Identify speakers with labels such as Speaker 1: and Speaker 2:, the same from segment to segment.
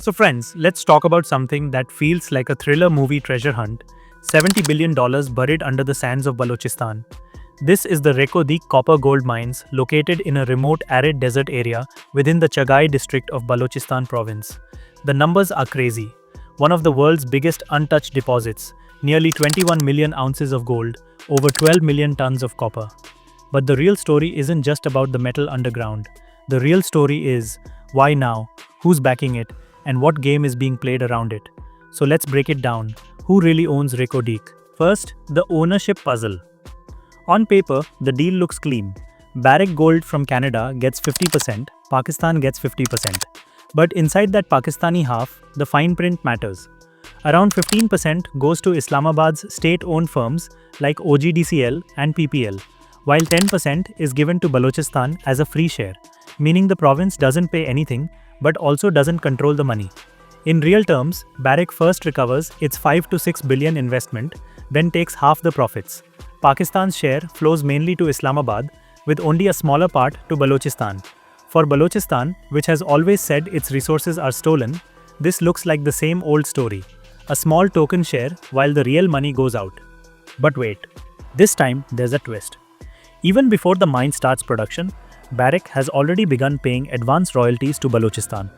Speaker 1: So friends, let's talk about something that feels like a thriller movie treasure hunt. $70 billion buried under the sands of Balochistan. This is the Reko Diq copper gold mines located in a remote arid desert area within the Chagai district of Balochistan province. The numbers are crazy. One of the world's biggest untouched deposits, nearly 21 million ounces of gold, over 12 million tons of copper. But the real story isn't just about the metal underground. The real story is, why now, who's backing it, and what game is being played around it. So let's break it down. Who really owns Reko Diq? First, the ownership puzzle. On paper, the deal looks clean. Barrick Gold from Canada gets 50%, Pakistan gets 50%. But inside that Pakistani half, the fine print matters. Around 15% goes to Islamabad's state-owned firms like OGDCL and PPL, while 10% is given to Balochistan as a free share, meaning the province doesn't pay anything but also doesn't control the money. In real terms, Barrick first recovers its 5 to 6 billion investment, then takes half the profits. Pakistan's share flows mainly to Islamabad, with only a smaller part to Balochistan. For Balochistan, which has always said its resources are stolen, this looks like the same old story. A small token share while the real money goes out. But wait, this time there's a twist. Even before the mine starts production, Barrick has already begun paying advance royalties to Balochistan.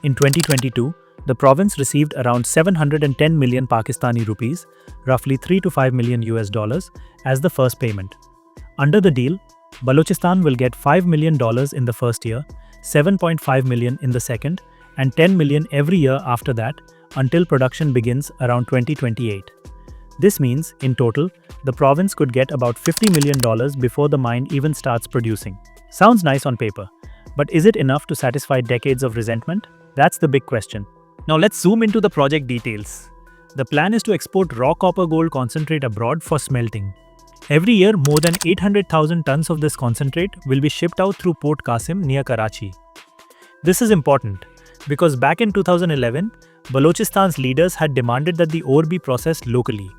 Speaker 1: In 2022, the province received around 710 million Pakistani rupees, roughly 3 to 5 million US dollars, as the first payment. Under the deal, Balochistan will get $5 million in the first year, 7.5 million in the second, and 10 million every year after that, until production begins around 2028. This means, in total, the province could get about $50 million before the mine even starts producing. Sounds nice on paper, but is it enough to satisfy decades of resentment? That's the big question. Now let's zoom into the project details. The plan is to export raw copper gold concentrate abroad for smelting. Every year, more than 800,000 tons of this concentrate will be shipped out through Port Qasim near Karachi. This is important because back in 2011, Balochistan's leaders had demanded that the ore be processed locally.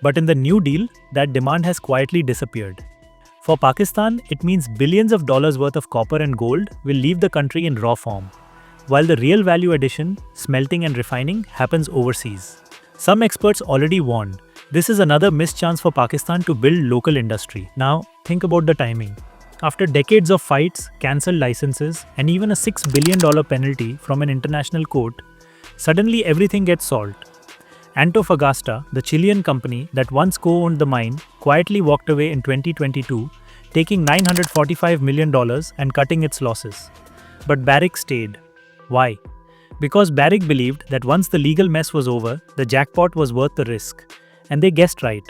Speaker 1: But in the new deal, that demand has quietly disappeared. For Pakistan, it means billions of dollars worth of copper and gold will leave the country in raw form, while the real value addition, smelting and refining, happens overseas. Some experts already warned, this is another missed chance for Pakistan to build local industry. Now, think about the timing. After decades of fights, cancelled licenses, and even a $6 billion penalty from an international court, suddenly everything gets solved. Antofagasta, the Chilean company that once co-owned the mine, quietly walked away in 2022, taking $945 million and cutting its losses. But Barrick stayed. Why? Because Barrick believed that once the legal mess was over, the jackpot was worth the risk. And they guessed right.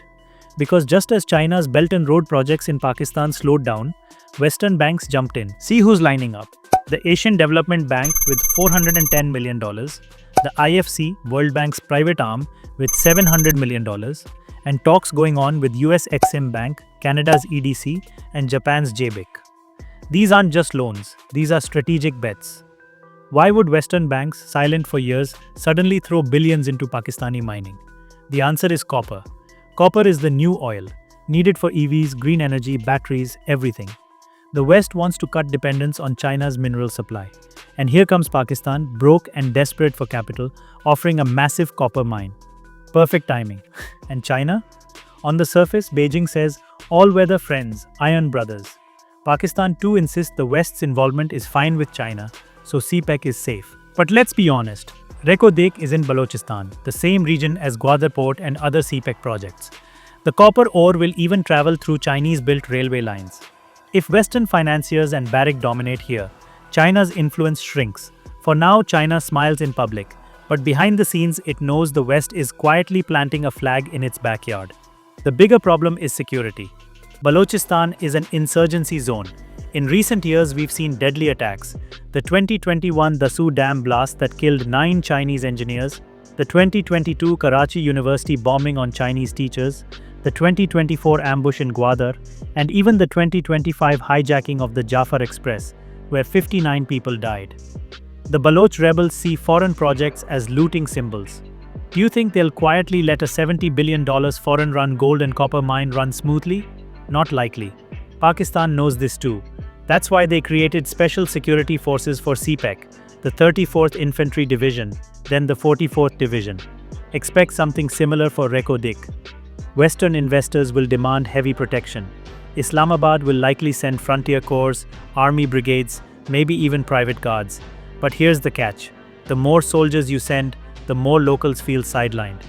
Speaker 1: Because just as China's Belt and Road projects in Pakistan slowed down, Western banks jumped in. See who's lining up. The Asian Development Bank with $410 million, the IFC, World Bank's private arm, with $700 million, and talks going on with US Exim Bank, Canada's EDC, and Japan's JBIC. These aren't just loans, these are strategic bets. Why would Western banks, silent for years, suddenly throw billions into Pakistani mining? The answer is copper. Copper is the new oil, needed for EVs, green energy, batteries, everything. The West wants to cut dependence on China's mineral supply. And here comes Pakistan, broke and desperate for capital, offering a massive copper mine. Perfect timing. And China? On the surface, Beijing says, all-weather friends, iron brothers. Pakistan too insists the West's involvement is fine with China, so CPEC is safe. But let's be honest, Reko Diq is in Balochistan, the same region as Gwadar Port and other CPEC projects. The copper ore will even travel through Chinese-built railway lines. If Western financiers and Barrick dominate here, China's influence shrinks. For now, China smiles in public, but behind the scenes it knows the West is quietly planting a flag in its backyard. The bigger problem is security. Balochistan is an insurgency zone. In recent years, we've seen deadly attacks. The 2021 Dasu Dam blast that killed 9 Chinese engineers, the 2022 Karachi University bombing on Chinese teachers, the 2024 ambush in Gwadar, and even the 2025 hijacking of the Jafar Express, where 59 people died. The Baloch rebels see foreign projects as looting symbols. Do you think they'll quietly let a $70 billion foreign-run gold and copper mine run smoothly? Not likely. Pakistan knows this too. That's why they created special security forces for CPEC, the 34th Infantry Division, then the 44th Division. Expect something similar for Reko Diq. Western investors will demand heavy protection. Islamabad will likely send frontier corps, army brigades, maybe even private guards. But here's the catch. The more soldiers you send, the more locals feel sidelined.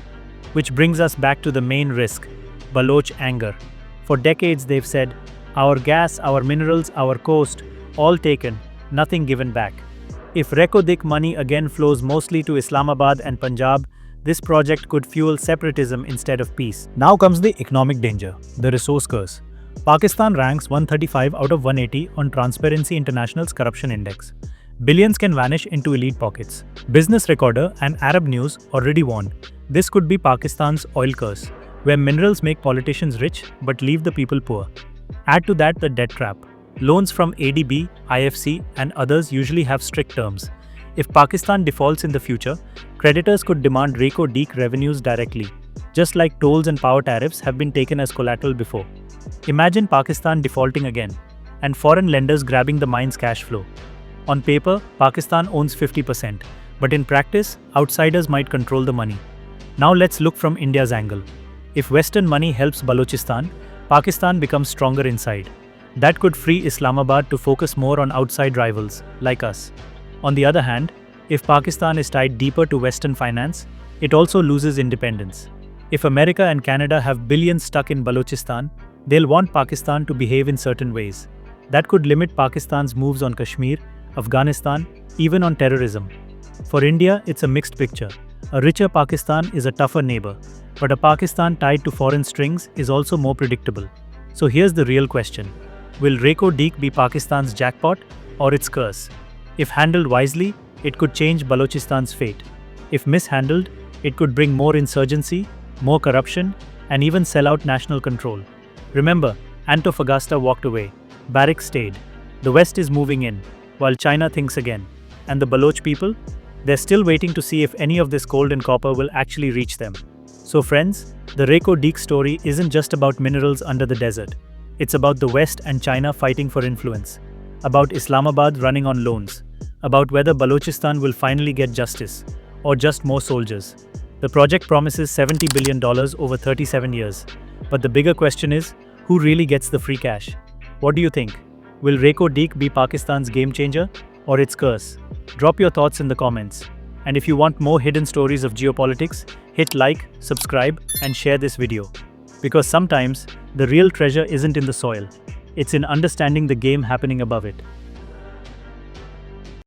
Speaker 1: Which brings us back to the main risk, Baloch anger. For decades they've said, our gas, our minerals, our coast, all taken, nothing given back. If Reko Diq money again flows mostly to Islamabad and Punjab, this project could fuel separatism instead of peace. Now comes the economic danger, the resource curse. Pakistan ranks 135 out of 180 on Transparency International's corruption index. Billions can vanish into elite pockets. Business Recorder and Arab News already warn. This could be Pakistan's oil curse, where minerals make politicians rich but leave the people poor. Add to that the debt trap. Loans from ADB, IFC, and others usually have strict terms. If Pakistan defaults in the future, creditors could demand Reko Diq revenues directly, just like tolls and power tariffs have been taken as collateral before. Imagine Pakistan defaulting again, and foreign lenders grabbing the mine's cash flow. On paper, Pakistan owns 50%, but in practice, outsiders might control the money. Now let's look from India's angle. If Western money helps Balochistan, Pakistan becomes stronger inside. That could free Islamabad to focus more on outside rivals, like us. On the other hand, if Pakistan is tied deeper to Western finance, it also loses independence. If America and Canada have billions stuck in Balochistan, they'll want Pakistan to behave in certain ways. That could limit Pakistan's moves on Kashmir, Afghanistan, even on terrorism. For India, it's a mixed picture. A richer Pakistan is a tougher neighbor, but a Pakistan tied to foreign strings is also more predictable. So here's the real question. Will Reko Diq be Pakistan's jackpot or its curse? If handled wisely, it could change Balochistan's fate. If mishandled, it could bring more insurgency, more corruption, and even sell out national control. Remember, Antofagasta walked away, Barrick stayed. The West is moving in, while China thinks again. And the Baloch people? They're still waiting to see if any of this gold and copper will actually reach them. So friends, the Reko Diq story isn't just about minerals under the desert. It's about the West and China fighting for influence, about Islamabad running on loans, about whether Balochistan will finally get justice, or just more soldiers. The project promises $70 billion over 37 years. But the bigger question is, who really gets the free cash? What do you think? Will Reko Diq be Pakistan's game changer or its curse? Drop your thoughts in the comments. And if you want more hidden stories of geopolitics, hit like, subscribe, and share this video. Because sometimes, the real treasure isn't in the soil. It's in understanding the game happening above it.